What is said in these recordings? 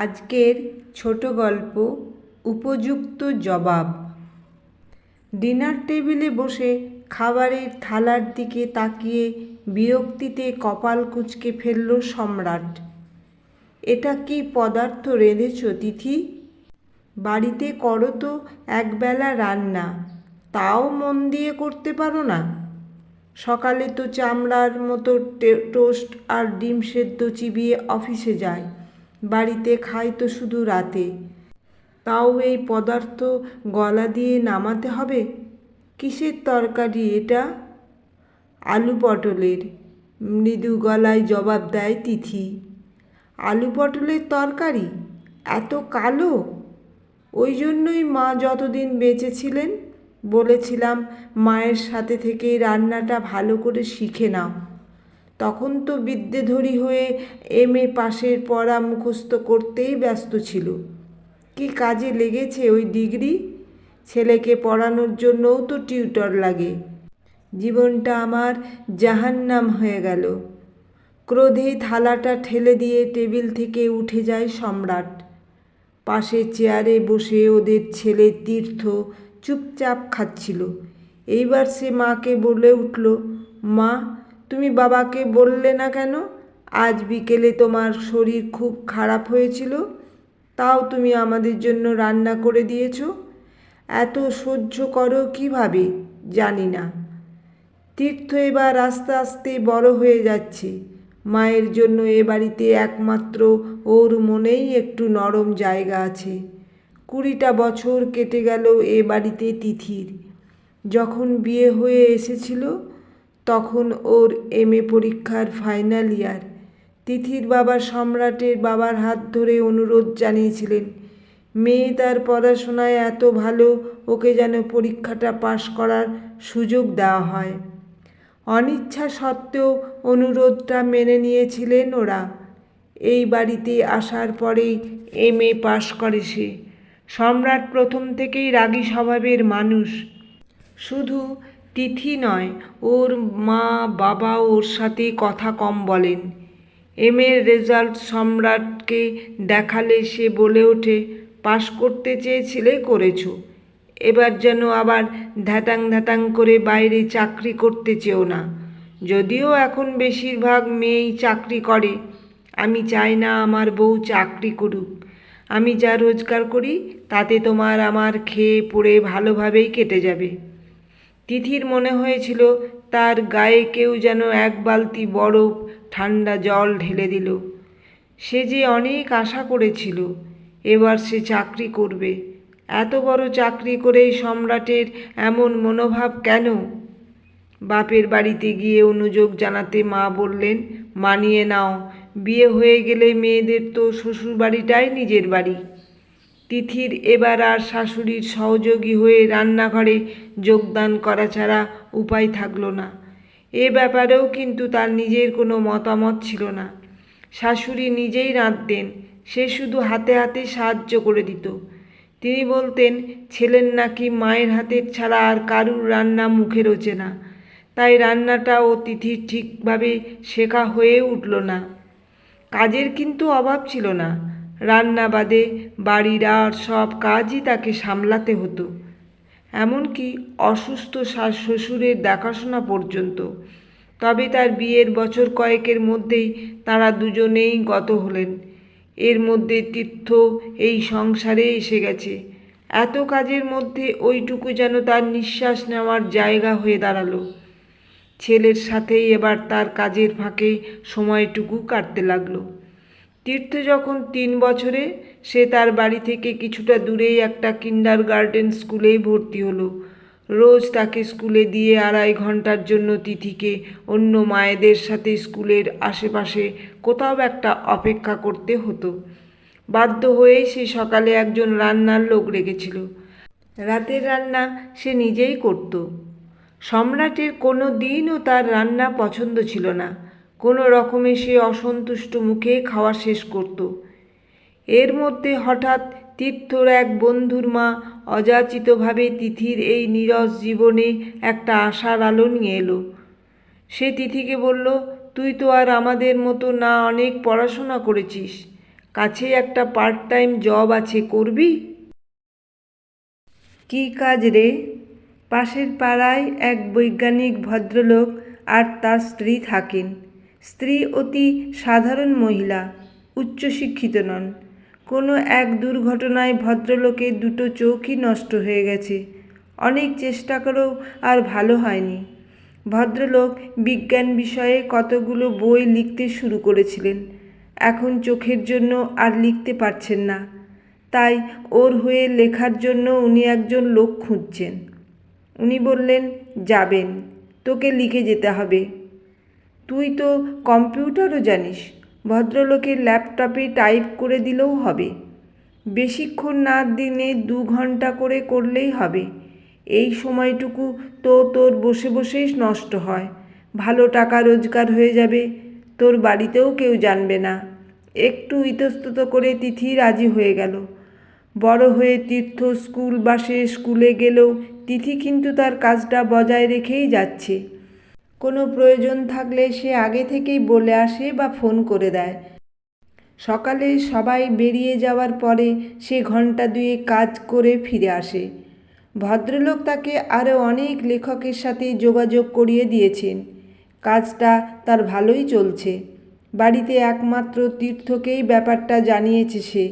আজকের ছোট গল্প উপযুক্ত জবাব। ডিনার টেবিলে বসে খাবারের থালার দিকে তাকিয়ে বিরক্তিতে কপাল কুঁচকে ফেলল সম্রাট। এটা কি পদার্থ রেঁধেছ তিথি? বাড়িতে করো তো একবেলা রান্না, তাও মন দিয়ে করতে পারো না। সকালে তো চামড়ার মতো টোস্ট আর ডিম সেদ্ধ চিবিয়ে অফিসে যায়, বাড়িতে খাই তো শুধু রাতে। তাও এই পদার্থ গলা দিয়ে নামাতে হবে? কিসের তরকারি এটা? আলু পটলের, মৃদু গলায় জবাব দেয় তিথি। আলু পটলের তরকারি? এত কালো? ওই জন্যই মা যতদিন বেঁচে ছিলেন বলেছিলাম মায়ের সাথে থেকে রান্নাটা ভালো করে শিখে নাও। তখন তো বিদ্যেধরী হয়ে MA পাশের পড়া মুখস্থ করতেই ব্যস্ত ছিল। কি কাজে লেগেছে ওই ডিগ্রি? ছেলেকে পড়ানোর জন্যও তো টিউটর লাগে। জীবনটা আমার জাহান্নাম হয়ে গেল। ক্রোধে থালাটা ঠেলে দিয়ে টেবিল থেকে উঠে যায় সম্রাট। পাশের চেয়ারে বসে ওদের ছেলে তীর্থ চুপচাপ খাচ্ছিল। এইবার সে মাকে বলে উঠল, মা, তুমি বাবাকে বললে না কেন আজ বিকেলে তোমার শরীর খুব খারাপ হয়েছিল? তাও তুমি আমাদের জন্য রান্না করে দিয়েছ। এত সহ্য করো কীভাবে জানি না। তীর্থ এবার আস্তে আস্তে বড় হয়ে যাচ্ছে। মায়ের জন্য এ বাড়িতে একমাত্র ওর মনেই একটু নরম জায়গা আছে। 20টা বছর কেটে গেল এ বাড়িতে তিথির। যখন বিয়ে হয়ে এসেছিল তখন ওর MA পরীক্ষার ফাইনাল ইয়ার। তিথির বাবা সম্রাটের বাবার হাত ধরে অনুরোধ জানিয়েছিলেন, মেয়ে তার পড়াশোনায় এত ভালো, ওকে যেন পরীক্ষাটা পাশ করার সুযোগ দেওয়া হয়। অনিচ্ছা সত্ত্বেও অনুরোধটা মেনে নিয়েছিলেন ওরা। এই বাড়িতে আসার পরেই MA পাশ করে সে। সম্রাট প্রথম থেকেই রাগী স্বভাবের মানুষ। শুধু তিথি নয়, ওর মা বাবা ওর সাথে কথা কম বলেন। MA-র রেজাল্ট সম্রাটকে দেখালে সে বলে ওঠে, পাশ করতে চেয়েছিলে করেছো, এবার যেন আবার ধ্যাতাং ধ্যাতাং করে বাইরে চাকরি করতে চেও না। যদিও এখন বেশিরভাগ মেয়েই চাকরি করে। আমি চাই না আমার বউ চাকরি করুক। আমি যা রোজগার করি তাতে তোমার আমার খেয়ে পড়ে ভালোভাবেই কেটে যাবে। তিথির মনে হয়েছিল তার গায়ে কেউ যেন এক বালতি বরফ ঠান্ডা জল ঢেলে দিল। সে যে অনেক আশা করেছিল এবার সে চাকরি করবে। এত বড় চাকরি করেই সম্রাটের এমন মনোভাব কেন? বাপের বাড়িতে গিয়ে অনুযোগ জানাতে মা বললেন, মানিয়ে নাও, বিয়ে হয়ে গেলে মেয়েদের তো শ্বশুরবাড়িটাই নিজের বাড়ি। তিথির এবার আর শাশুড়ির সহযোগী হয়ে রান্নাঘরে যোগদান করা ছাড়া উপায় থাকলো না। এ ব্যাপারেও কিন্তু তার নিজের কোনো মতামত ছিল না। শাশুড়ি নিজেই রাঁধতেন, সে শুধু হাতে হাতে সাহায্য করে দিত। তিনি বলতেন ছেলের নাকি মায়ের হাতের ছাড়া আর কারুর রান্না মুখে রোচে না, তাই রান্নাটাও তিথির ঠিকভাবে শেখা হয়ে উঠল না। কাজের কিন্তু অভাব ছিল না। রান্না বাদে বাড়ির আর সব কাজই তাকে সামলাতে হতো, এমনকি অসুস্থ শ্বশুরের দেখাশোনা পর্যন্ত। তবে তার বিয়ের বছর কয়েকের মধ্যেই তারা দুজনেই গত হলেন। এর মধ্যে তীর্থ এই সংসারে এসে গেছে। এত কাজের মধ্যে ওইটুকু যেন তার নিঃশ্বাস নেওয়ার জায়গা হয়ে দাঁড়ালো। ছেলের সাথেই এবার তার কাজের ফাঁকে সময়টুকু কাটতে লাগলো। তীর্থ যখন 3 বছরে, সে তার বাড়ি থেকে কিছুটা দূরেই একটা কিন্ডারগার্টেন স্কুলেই ভর্তি হলো। রোজ তাকে স্কুলে দিয়ে 2.5 ঘন্টার জন্য তিথিকে অন্য মায়েদের সাথে স্কুলের আশেপাশে কোথাও একটা অপেক্ষা করতে হতো। বাধ্য হয়েই সে সকালে একজন রান্নার লোক রেখেছিল। রাতের রান্না সে নিজেই করত। সম্রাটের কোনো দিনও তার রান্না পছন্দ ছিল না। কোনো রকমে সে অসন্তুষ্ট মুখে খাওয়া শেষ করত। এর মধ্যে হঠাৎ তীর্থর এক বন্ধুর মা অযাচিতভাবে তিথির এই নীরস জীবনে একটা আশার আলো নিয়ে এলো। সে তিথিকে বলল, তুই তো আর আমাদের মতো না অনেক পড়াশোনা করেছিস, কাছেই একটা পার্ট টাইম জব আছে, করবি? কী কাজ রে? পাশের পাড়ায় এক বৈজ্ঞানিক ভদ্রলোক আর তার স্ত্রী থাকেন। স্ত্রী অতি সাধারণ মহিলা, উচ্চশিক্ষিত নন। কোনো এক দুর্ঘটনায় ভদ্রলোকের দুটো চোখই নষ্ট হয়ে গেছে। অনেক চেষ্টা করেও আর ভালো হয়নি। ভদ্রলোক বিজ্ঞান বিষয়ে কতগুলো বই লিখতে শুরু করেছিলেন। এখন চোখের জন্য আর লিখতে পারছেন না। তাই ওর হয়ে লেখার জন্য উনি একজন লোক খুঁজছেন। উনি বললেন, যাবেন, তোকে লিখে যেতে হবে। তুই তো কম্পিউটারও জানিস, ভদ্রলোকের ল্যাপটপে টাইপ করে দিলেও হবে। বেশিক্ষণ না, দিনে 2 ঘন্টা করে করলেই হবে। এই সময়টুকু তো তোর বসে বসেই নষ্ট হয়। ভালো টাকা রোজগার হয়ে যাবে, তোর বাড়িতেও কেউ জানবে না। একটু ইতস্তত করে তিথি রাজি হয়ে গেল। বড় হয়ে তীর্থ স্কুল বাসে স্কুলে গেলেও তিথি কিন্তু তার কাজটা বজায় রেখেই যাচ্ছে। কোনো প্রয়োজন থাকলে সে আগে থেকেই বলে আসে বা ফোন করে দেয়। সকালে সবাই বেরিয়ে যাওয়ার পরে সে ঘন্টা 2 কাজ করে ফিরে আসে। ভদ্রলোক তাকে আরও অনেক লেখকের সাথে যোগাযোগ করিয়ে দিয়েছেন। কাজটা তার ভালোই চলছে। বাড়িতে একমাত্র তীর্থকেই ব্যাপারটা জানিয়েছে সে,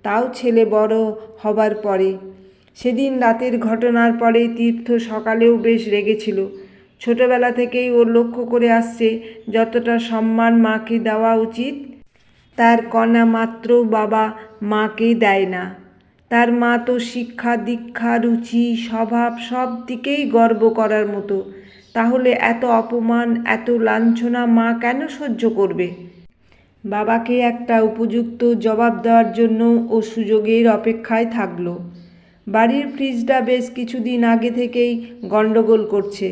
তাও ছেলে বড় হবার পরে। সেদিন রাতের ঘটনার পরে তীর্থ সকালেও বেশ রেগেছিল। ছোটবেলা থেকেই ও লক্ষ্য করে আসছে, যতটা সম্মান মাকে দেওয়া উচিত তার কণা মাত্র বাবা মাকে দেয় না। তার মা তো শিক্ষা দীক্ষা রুচি স্বভাব সব দিকেই গর্ব করার মতো। তাহলে এত অপমান এত লাঞ্ছনা মা কেন সহ্য করবে? বাবাকে একটা উপযুক্ত জবাব দেওয়ার জন্য ও সুযোগের অপেক্ষায় থাকলো। বাড়ির ফ্রিজটা বেশ কিছুদিন আগে থেকেই গণ্ডগোল করছে।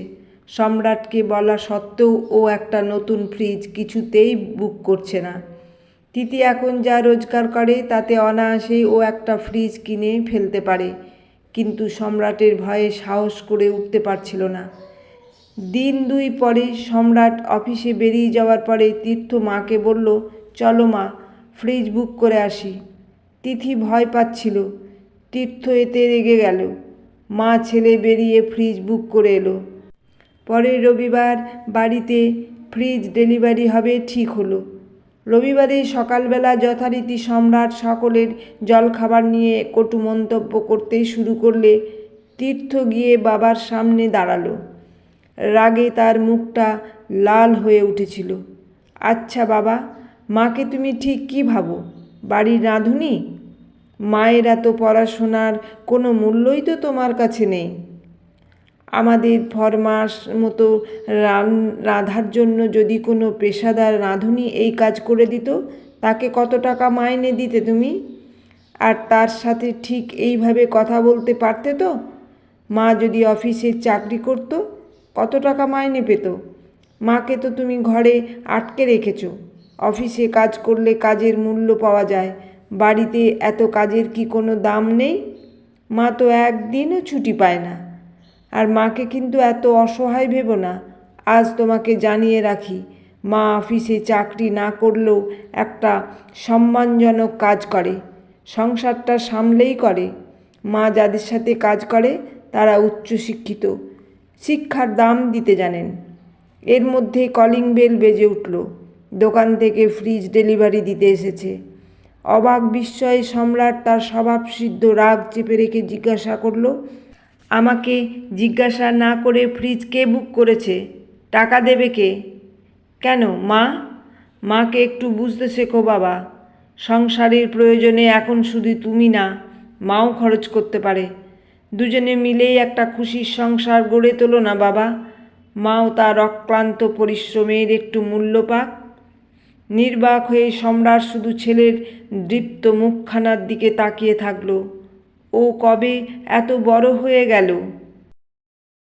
সম্রাটকে বলা সত্ত্বেও ও একটা নতুন ফ্রিজ কিছুতেই বুক করছে না। তিথি এখন যা রোজগার করে তাতে অনায়াসেই ও একটা ফ্রিজ কিনে ফেলতে পারে, কিন্তু সম্রাটের ভয়ে সাহস করে উঠতে পারছিল না। দিন 2 পরে সম্রাট অফিসে বেরিয়ে যাওয়ার পরে তীর্থ মাকে বলল, চলো মা, ফ্রিজ বুক করে আসি। তিথি ভয় পাচ্ছিল, তীর্থ এতে রেগে গেল। মা ছেলে বেরিয়ে ফ্রিজ বুক করে এলো। পরের রবিবার বাড়িতে ফ্রিজ ডেলিভারি হবে ঠিক হলো। রবিবারে সকালবেলা যথারীতি সম্রাট সকলের জলখাবার নিয়ে কটু মন্তব্য করতে শুরু করলে তীর্থ গিয়ে বাবার সামনে দাঁড়ালো। রাগে তার মুখটা লাল হয়ে উঠেছিল। আচ্ছা বাবা, মাকে তুমি ঠিক কী ভাবো? বাড়ির রাঁধুনি? মায়ের এত পড়াশোনার কোনো মূল্যই তো তোমার কাছে নেই। আমাদের ফরমাস মতো রাঁধার জন্য যদি কোনো পেশাদার রাঁধুনি এই কাজ করে দিত, তাকে কত টাকা মাইনে দিতে তুমি? আর তার সাথে ঠিক এইভাবে কথা বলতে পারতে তো? মা যদি অফিসে চাকরি করত, কত টাকা মাইনে পেত? মাকে তো তুমি ঘরে আটকে রেখেছ। অফিসে কাজ করলে কাজের মূল্য পাওয়া যায়, বাড়িতে এত কাজের কি কোনো দাম নেই? মা তো একদিনও ছুটি পায় না। আর মাকে কিন্তু এত অসহায় ভেবো না। আজ তোমাকে জানিয়ে রাখি, মা অফিসে চাকরি না করলেও একটা সম্মানজনক কাজ করে, সংসারটা সামলেই করে। মা যাদের সাথে কাজ করে তারা উচ্চশিক্ষিত, শিক্ষার দাম দিতে জানেন। এর মধ্যে কলিং বেল বেজে উঠল। দোকান থেকে ফ্রিজ ডেলিভারি দিতে এসেছে। অবাক বিস্ময়ে সম্রাট তার স্বভাবসিদ্ধ রাগ চেপে রেখে জিজ্ঞাসা করল, আমাকে জিজ্ঞাসা না করে ফ্রিজ কে বুক করেছে? টাকা দেবে কে? কেন মা? মাকে একটু বুঝতে শেখো বাবা। সংসারের প্রয়োজনে এখন শুধু তুমি না, মাও খরচ করতে পারে। দুজনে মিলেই একটা খুশির সংসার গড়ে তোলো না বাবা। মাও তার অক্লান্ত পরিশ্রমের একটু মূল্য পাক। নির্বাক হয়ে সম্রাট শুধু ছেলের দীপ্ত মুখখানার দিকে তাকিয়ে থাকল। ও কবে এত বড় হয়ে গেল?